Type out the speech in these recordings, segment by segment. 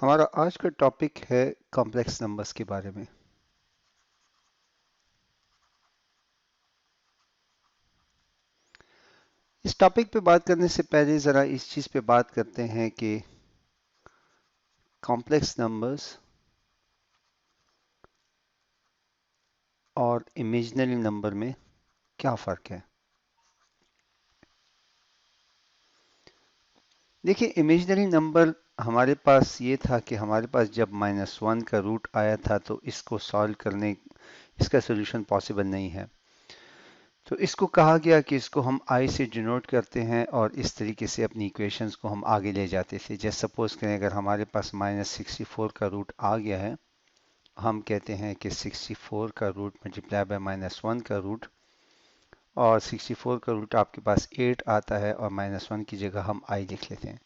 हमारा आज का टॉपिक है कॉम्प्लेक्स नंबर्स के बारे में। इस टॉपिक पे बात करने से पहले ज़रा इस चीज़ पे बात करते हैं कि कॉम्प्लेक्स नंबर्स और इमेजिनरी नंबर में क्या फ़र्क है। देखिए, इमेजिनरी नंबर हमारे पास ये था कि हमारे पास जब -1 का रूट आया था तो इसको सॉल्व करने इसका सोल्यूशन पॉसिबल नहीं है। तो इसको कहा गया कि इसको हम आई से डिनोट करते हैं और इस तरीके से अपनी इक्वेशंस को हम आगे ले जाते थे। जैसे सपोज करें अगर हमारे पास -64 का रूट आ गया है, हम कहते हैं कि 64 का रूट मल्टीप्लाई बाय -1 का रूट, और 64 का रूट आपके पास 8 आता है और -1 की जगह हम आई लिख लेते हैं।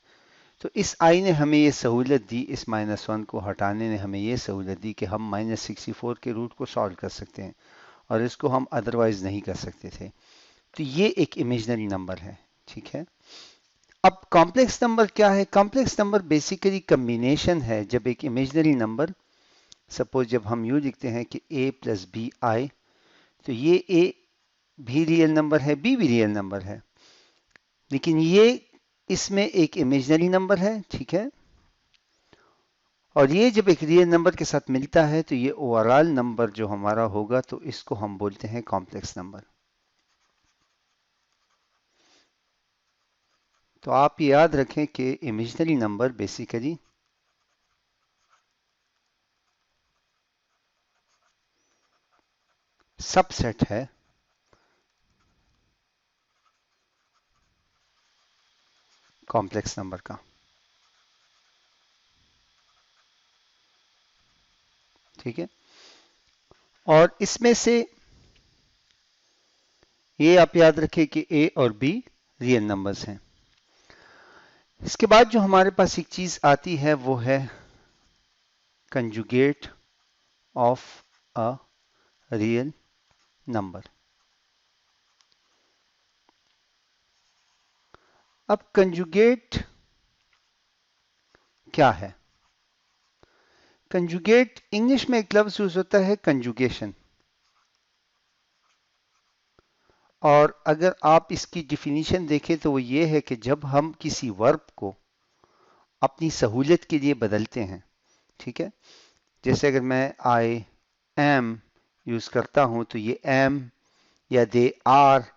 तो इस आई ने हमें ये सहूलत दी, इस -1 को हटाने ने हमें ये सहूलत दी कि हम -64 के रूट को सॉल्व कर सकते हैं और इसको हम अदरवाइज नहीं कर सकते थे। तो ये एक इमेजिनरी नंबर है, ठीक है। अब कॉम्प्लेक्स नंबर क्या है? कॉम्प्लेक्स नंबर बेसिकली कम्बिनेशन है। जब एक इमेजिनरी नंबर, सपोज जब हम यूँ लिखते हैं कि a प्लस बी आई, तो ये a भी रियल नंबर है, b भी रियल नंबर है, लेकिन ये इसमें एक इमेजिनरी नंबर है, ठीक है। और ये जब एक रियल नंबर के साथ मिलता है तो ये ओवरऑल नंबर जो हमारा होगा, तो इसको हम बोलते हैं कॉम्प्लेक्स नंबर। तो आप याद रखें कि इमेजिनरी नंबर बेसिकली सबसेट है कॉम्प्लेक्स नंबर का, ठीक है। और इसमें से ये आप याद रखें कि a और b रियल नंबर्स हैं। इसके बाद जो हमारे पास एक चीज आती है वो है conjugate of a real number. अब कंजुगेट क्या है? कंजुगेट इंग्लिश में एक लफ्ज यूज होता है कंजुगेशन, और अगर आप इसकी डिफिनीशन देखें तो वो ये है कि जब हम किसी वर्ब को अपनी सहूलियत के लिए बदलते हैं, ठीक है। जैसे अगर मैं आई एम यूज करता हूं तो ये एम या दे आर,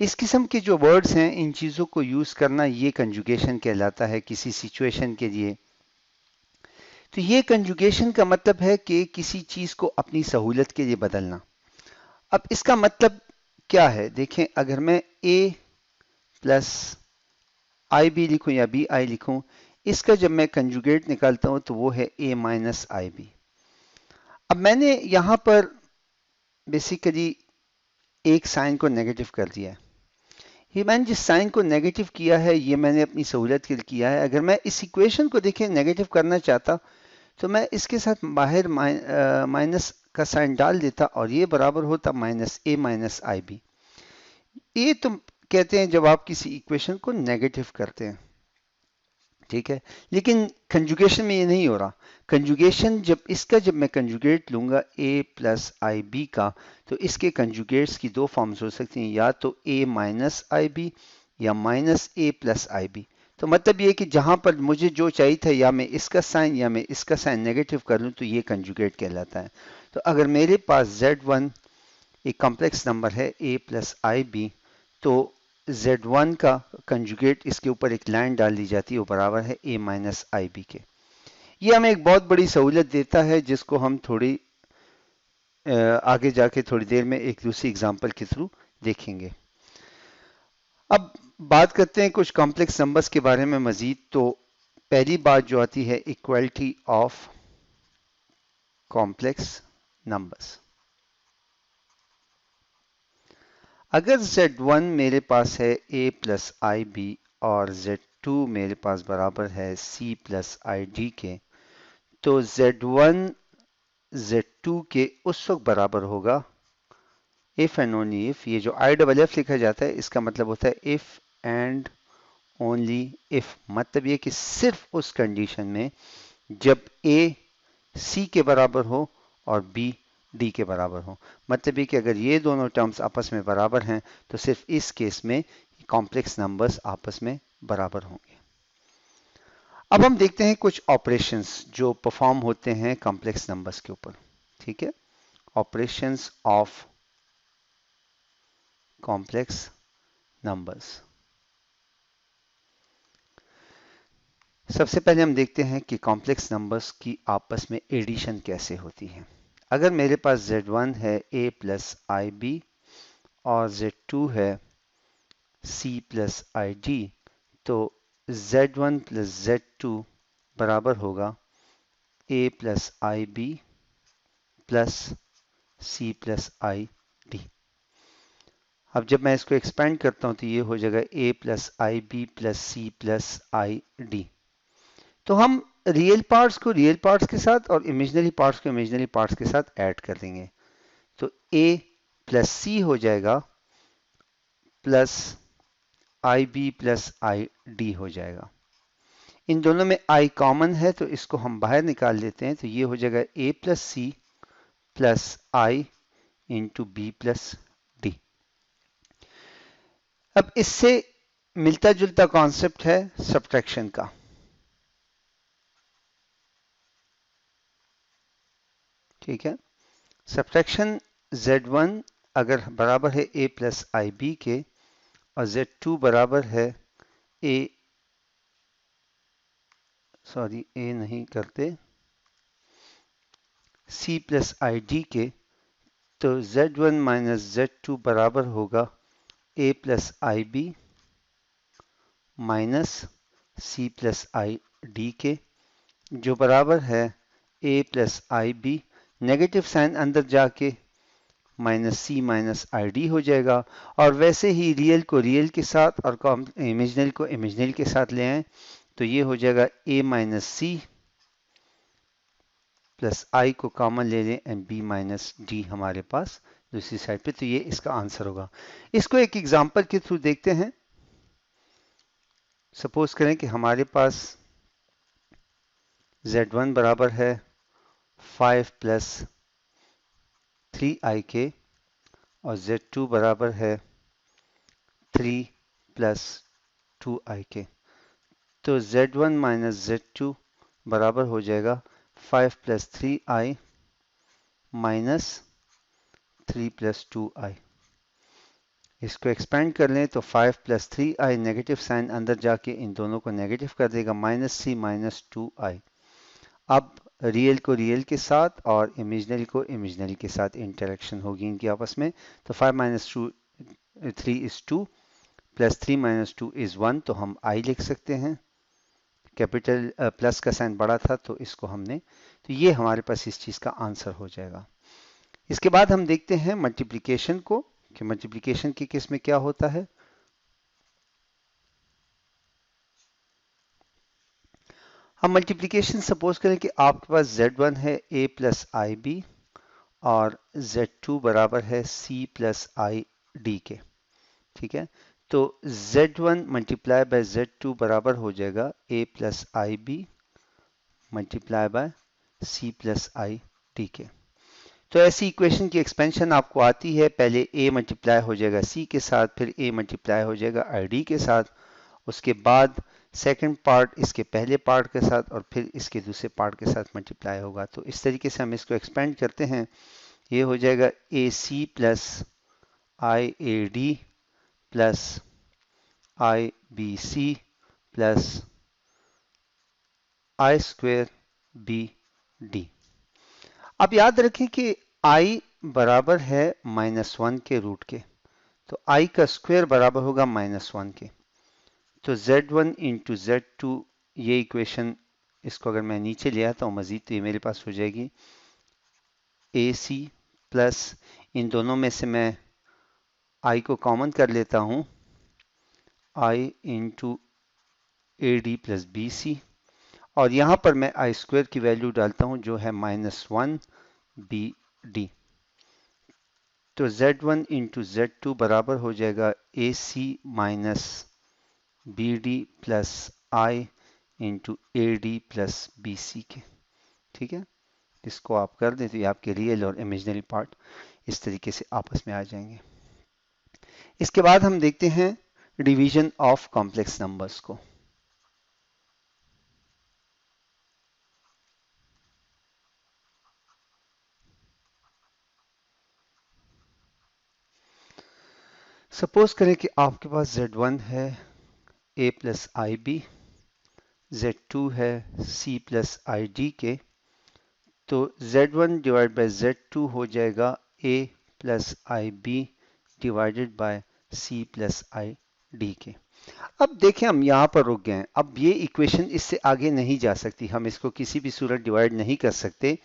इस किस्म के जो वर्ड्स हैं, इन चीज़ों को यूज़ करना, ये कंजुगेशन कहलाता है किसी सिचुएशन के लिए। तो ये कंजुगेशन का मतलब है कि किसी चीज़ को अपनी सहूलत के लिए बदलना। अब इसका मतलब क्या है? देखें, अगर मैं a प्लस आई बी लिखूं या बी आई लिखूं, इसका जब मैं कंजुगेट निकालता हूं तो वो है a माइनस आई बी। अब मैंने यहां पर बेसिकली एक साइन को नेगेटिव कर दिया है। ये मैंने जिस साइन को नेगेटिव किया है, ये मैंने अपनी सहूलत के लिए किया है। अगर मैं इस इक्वेशन को देखें नेगेटिव करना चाहता तो मैं इसके साथ बाहर माइनस का साइन डाल देता और ये बराबर होता माइनस ए माइनस आई बी। ये तो कहते हैं जब आप किसी इक्वेशन को नेगेटिव करते हैं, ठीक है। लेकिन कंजुगेशन में ये नहीं हो रहा। कंजुगेशन जब मैं कंजुगेट लूंगा a प्लस आई बी का, तो इसके कंजुगेट्स की दो फॉर्म्स हो सकती हैं, या तो a माइनस आई बी या माइनस ए प्लस आई बी। तो मतलब ये कि जहां पर मुझे जो चाहिए था, या मैं इसका साइन या मैं इसका साइन नेगेटिव कर लूं, तो ये कंजुगेट कहलाता है। तो अगर मेरे पास z1 एक कॉम्प्लेक्स नंबर है a प्लस आई बी, तो z1 का कंजुगेट इसके ऊपर एक लाइन डाल दी जाती है, वो बराबर है a माइनस आई बी के। ये हमें एक बहुत बड़ी सहूलियत देता है, जिसको हम थोड़ी आगे जाके थोड़ी देर में एक दूसरी एग्जांपल के थ्रू देखेंगे। अब बात करते हैं कुछ कॉम्प्लेक्स नंबर्स के बारे में मजीद। तो पहली बात जो आती है, इक्वलिटी ऑफ कॉम्प्लेक्स नंबर्स। अगर z1 मेरे पास है a प्लस आई बी और z2 मेरे पास बराबर है c प्लस आई डी के, तो z1 z2 के उस वक्त बराबर होगा इफ एंड ओनली इफ, ये जो आई डबल एफ लिखा जाता है इसका मतलब होता है इफ एंड ओनली इफ। मतलब ये कि सिर्फ उस कंडीशन में जब A C के बराबर हो और B D के बराबर हो। मतलब ये कि अगर ये दोनों टर्म्स आपस में बराबर हैं तो सिर्फ इस केस में कॉम्प्लेक्स नंबर्स आपस में बराबर होंगे। अब हम देखते हैं कुछ ऑपरेशंस जो परफॉर्म होते हैं कॉम्प्लेक्स नंबर्स के ऊपर। ठीक है, ऑपरेशंस ऑफ कॉम्प्लेक्स नंबर्स। सबसे पहले हम देखते हैं कि कॉम्प्लेक्स नंबर्स की आपस में एडिशन कैसे होती है। अगर मेरे पास Z1 है a प्लस आई बी और Z2 है c प्लस आई डी, तो Z1 प्लस Z2 बराबर होगा a plus I B plus c plus I d. अब जब मैं इसको एक्सपेंड करता हूं तो ये हो जाएगा a plus I B plus c plus I d. तो हम रियल पार्ट्स को रियल पार्ट्स के साथ और इमेजिनरी पार्ट्स को इमेजिनरी पार्ट्स के साथ ऐड कर देंगे, तो a प्लस सी हो जाएगा प्लस आई बी प्लस आई डी हो जाएगा। इन दोनों में i कॉमन है तो इसको हम बाहर निकाल लेते हैं, तो ये हो जाएगा a plus C plus I into B plus D. अब इससे मिलता जुलता कॉन्सेप्ट है सब्ट्रैक्शन का। ठीक है, सब्ट्रैक्शन Z1 अगर बराबर है a प्लस आई बी के और Z2 बराबर है a नहीं करते c प्लस आई डी के, तो Z1 माइनस Z2 बराबर होगा a plus I B minus C plus I D के, जो बराबर है a plus I B, negative sign अंदर जाके माइनस सी माइनस आई डी हो जाएगा। और वैसे ही रियल को रियल के साथ और इमेजिनरी को इमेजिनरी के साथ ले आए तो ये हो जाएगा a माइनस सी प्लस आई को कॉमन ले लें एंड b माइनस डी हमारे पास दूसरी साइड पे, तो ये इसका आंसर होगा। इसको एक एग्जांपल के थ्रू देखते हैं। सपोज करें कि हमारे पास Z1 बराबर है 5 प्लस 3i के और Z2 बराबर है 3 प्लस 2i के, तो Z1 माइनस Z2 बराबर हो जाएगा 5 plus 3i minus 3 plus 2i। इसको एक्सपेंड कर लें तो 5 प्लस 3i, नेगेटिव साइन अंदर जाके इन दोनों को नेगेटिव कर देगा, माइनस सी माइनस 2i। अब रियल को रियल के साथ और इमेजिनरी को इमेजिनरी के साथ इंटरेक्शन होगी इनकी आपस में, तो 5 minus 3 is 2 plus 3 minus 2 is 1, तो हम i लिख सकते हैं। कैपिटल प्लस का साइन बड़ा था तो इसको हमने, तो ये हमारे पास इस चीज़ का आंसर हो जाएगा। इसके बाद हम देखते हैं मल्टीप्लिकेशन को, कि मल्टीप्लिकेशन के केस में क्या होता है। हम मल्टीप्लिकेशन सपोज करें कि आपके पास Z1 है a प्लस आई बी और Z2 बराबर है c प्लस आई डी के। ठीक है, तो Z1 मल्टीप्लाई बाय Z2 बराबर हो जाएगा a plus I B multiply by c plus I D के। तो ऐसी इक्वेशन की एक्सपेंशन आपको आती है, पहले a मल्टीप्लाई हो जाएगा c के साथ, फिर a मल्टीप्लाई हो जाएगा आई डी के साथ, उसके बाद सेकंड पार्ट इसके पहले पार्ट के साथ और फिर इसके दूसरे पार्ट के साथ मल्टीप्लाई होगा। तो इस तरीके से हम इसको एक्सपेंड करते हैं, ये हो जाएगा a C plus i a D plus I b c plus i square b d. अब याद रखें कि i बराबर है -1 के रूट के, तो i का स्क्वायर बराबर होगा -1 के। तो Z1 इंटू Z2, ये इक्वेशन, इसको अगर मैं नीचे ले आता हूँ मजीद तो ये मेरे पास हो जाएगी AC प्लस, इन दोनों में से मैं I को कॉमन कर लेता हूँ, I into A D plus B C, और यहाँ पर मैं आई स्क्वायर की वैल्यू डालता हूँ जो है -1 बी डी। तो Z1 इंटू Z2 बराबर हो जाएगा AC minus B D plus I into A D plus B C के। ठीक है, इसको आप कर दें तो ये आपके रियल और इमेजिनरी पार्ट इस तरीके से आपस में आ जाएंगे। इसके बाद हम देखते हैं डिवीजन ऑफ कॉम्प्लेक्स नंबर्स को। सपोज करें कि आपके पास Z1 है a plus I B, Z2 है c प्लस आई डी के, तो Z1 डिवाइड बाय Z2 हो जाएगा a plus I B divided by c plus I D के। अब देखें हम यहाँ पर रुक गए हैं, अब ये इक्वेशन इससे आगे नहीं जा सकती, हम इसको किसी भी सूरत डिवाइड नहीं कर सकते,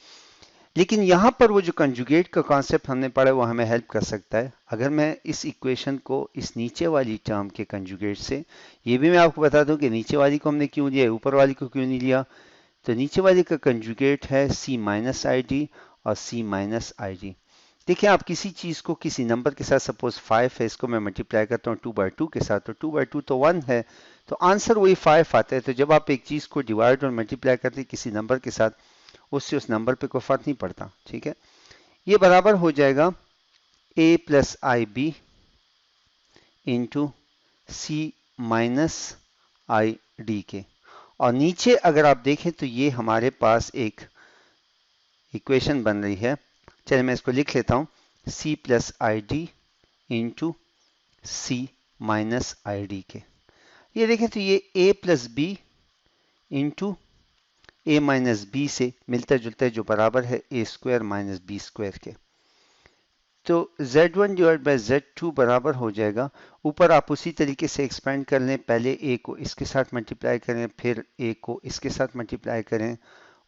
लेकिन यहाँ पर वो जो कंजुगेट का कॉन्सेप्ट हमने पढ़ा वो हमें हेल्प कर सकता है। अगर मैं इस इक्वेशन को इस नीचे वाली टर्म के कंजुगेट से, ये भी मैं आपको बता दूं कि नीचे वाली को हमने क्यों लिया, ऊपर वाली को क्यों नहीं लिया, तो नीचे वाली का कंजुगेट है c माइनस आई डी और c माइनस आई डी। देखिए आप किसी चीज को किसी नंबर के साथ, सपोज 5 है, इसको मैं मल्टीप्लाई करता हूँ 2/2 के साथ, तो 2/2 तो 1 है, तो आंसर वही 5 आता है। तो जब आप एक चीज को डिवाइड और मल्टीप्लाई करते हैं किसी नंबर के साथ, उससे उस नंबर पे कोई फर्क नहीं पड़ता। ठीक है, ये बराबर हो जाएगा a plus I B into C minus I D के। और नीचे अगर आप देखें तो ये हमारे पास एक इक्वेशन बन रही है, चलिए मैं इसको लिख लेता हूं, c प्लस आई डी इंटू सी माइनस आई डी के। ये देखें तो ये a plus B into a minus B से मिलता जुलता है, जो बराबर है a square minus B square के। तो Z1 डिवाइड बाय Z2 बराबर हो जाएगा, ऊपर आप उसी तरीके से एक्सपेंड कर लें, पहले a को इसके साथ मल्टीप्लाई करें, फिर a को इसके साथ मल्टीप्लाई करें,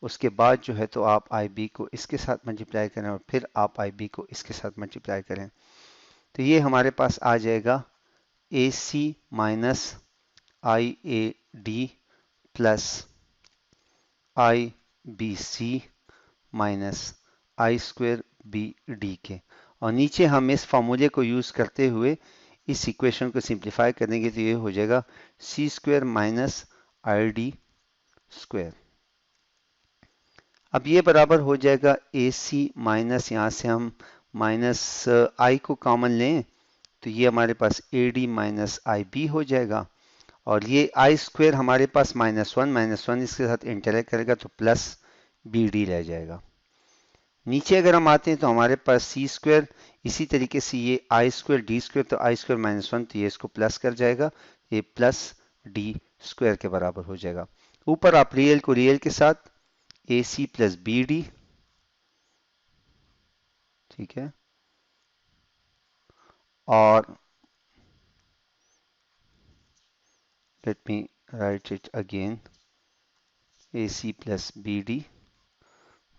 उसके बाद जो है तो आप IB को इसके साथ मल्टीप्लाई करें और फिर आप IB को इसके साथ मल्टीप्लाई करें। तो ये हमारे पास आ जाएगा AC minus IAD plus IBC minus i square b d के। और नीचे हम इस फॉर्मूले को यूज करते हुए इस इक्वेशन को सिंप्लीफाई करेंगे तो ये हो जाएगा सी स्क्वायर माइनस आई डी स्क्वायर। अब ये बराबर हो जाएगा ए सी माइनस, यहाँ से हम माइनस आई को कॉमन लें तो ये हमारे पास a D minus I b हो जाएगा, और ये आई स्क्वायर हमारे पास माइनस वन इसके साथ इंटरैक्ट करेगा तो प्लस बी डी रह जाएगा। नीचे अगर हम आते हैं तो हमारे पास सी स्क्वायर, इसी तरीके से ये आई स्क्वायर डी स्क्वायर, तो आई स्क्वायर माइनस वन, तो ये इसको प्लस कर जाएगा, ये प्लस डी स्क्वायर के बराबर हो जाएगा। ऊपर आप रियल को रियल के साथ A C plus B D, ठीक है, और let me write it again, A C plus B D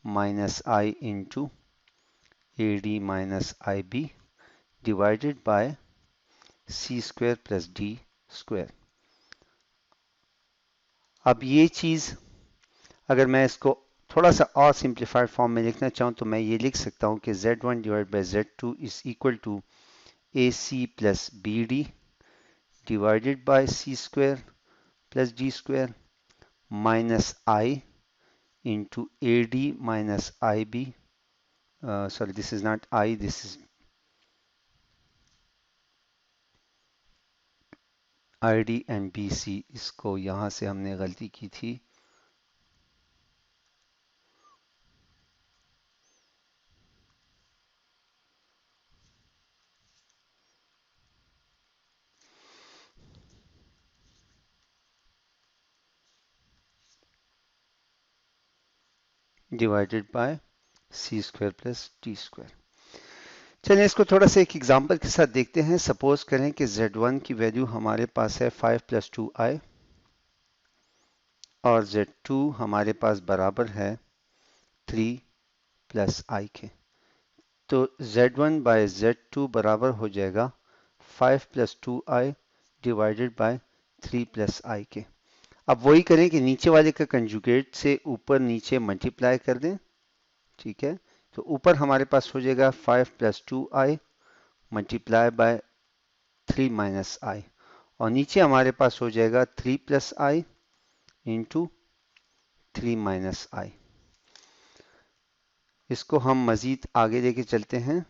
minus I into A D minus I B divided by C square plus D square. अब ये चीज अगर मैं इसको थोड़ा सा और सिंप्लीफाइड फॉर्म में लिखना चाहूँ तो मैं ये लिख सकता हूँ कि Z1 divide by Z2 is equal to A C plus B D divided by C square plus D square minus I into A D minus I B, sorry this is not I, this is I D and B C, इसको यहाँ से हमने गलती की थी, divided by C square plus D square. चलिए इसको थोड़ा सा एक एग्जांपल के साथ देखते हैं। सपोज करें कि Z1 की वैल्यू हमारे पास है 5 प्लस 2i और Z2 हमारे पास बराबर है 3 प्लस आई के। तो Z1 बाय Z2 बराबर हो जाएगा 5 plus 2i divided by 3 plus i के। अब वही करें कि नीचे वाले का कंजुगेट से ऊपर नीचे मल्टीप्लाई कर दें, ठीक है, तो ऊपर हमारे पास हो जाएगा 5 plus 2i multiply by 3 minus i, और नीचे हमारे पास हो जाएगा 3 plus I into 3 minus i. इसको हम मज़ीद आगे लेके चलते हैं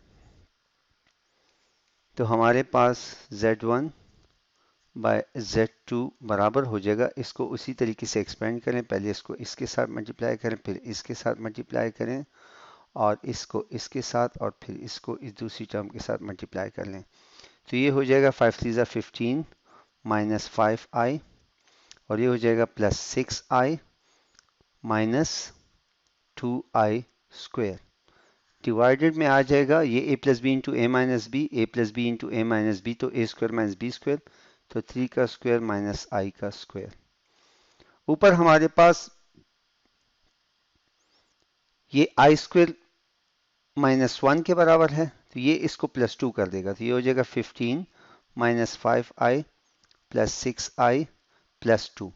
तो हमारे पास Z1 बाय Z2 बराबर हो जाएगा। इसको उसी तरीके से एक्सपेंड करें, पहले इसको इसके साथ मल्टीप्लाई करें, फिर इसके साथ मल्टीप्लाई करें, और इसको इसके साथ, और फिर इसको इस दूसरी टर्म के साथ मल्टीप्लाई कर लें। तो ये हो जाएगा 5 3 ज़ा 15 माइनस 5i, और ये हो जाएगा plus 6i minus 2i square. Divided में आ जाएगा ये a plus B into A minus B, A plus B into A minus B, तो A square minus B square, तो 3 का स्क्वायर माइनस आई का स्क्वायर। ऊपर हमारे पास ये आई स्क्वायर माइनस 1 के बराबर है, तो ये इसको प्लस 2 कर देगा, तो ये हो जाएगा 15 minus 5i plus 6i plus 2,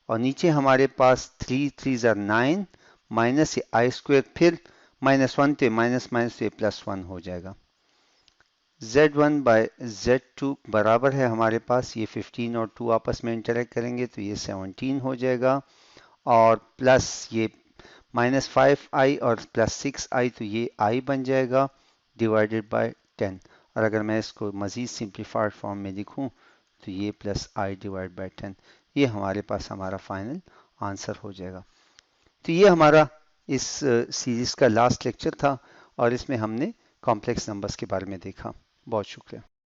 और नीचे हमारे पास 3 3 ज़ा 9 माइनस ये आई स्क्वायर, फिर माइनस 1 तो माइनस माइनस तो प्लस 1 हो जाएगा। Z1 बाय Z2 बराबर है हमारे पास, ये 15 और 2 आपस में इंटरेक्ट करेंगे तो ये 17 हो जाएगा, और प्लस ये माइनस 5i और प्लस 6i, तो ये i बन जाएगा डिवाइडेड बाय 10। और अगर मैं इसको मज़ीद सिंप्लीफाइड फॉर्म में लिखूं तो ये प्लस i डिवाइड बाय 10, ये हमारे पास हमारा फाइनल आंसर हो जाएगा। तो ये हमारा इस सीरीज़ का लास्ट लेक्चर था, और इसमें हमने कॉम्प्लेक्स नंबर्स के बारे में देखा। बहुत शुक्रिया।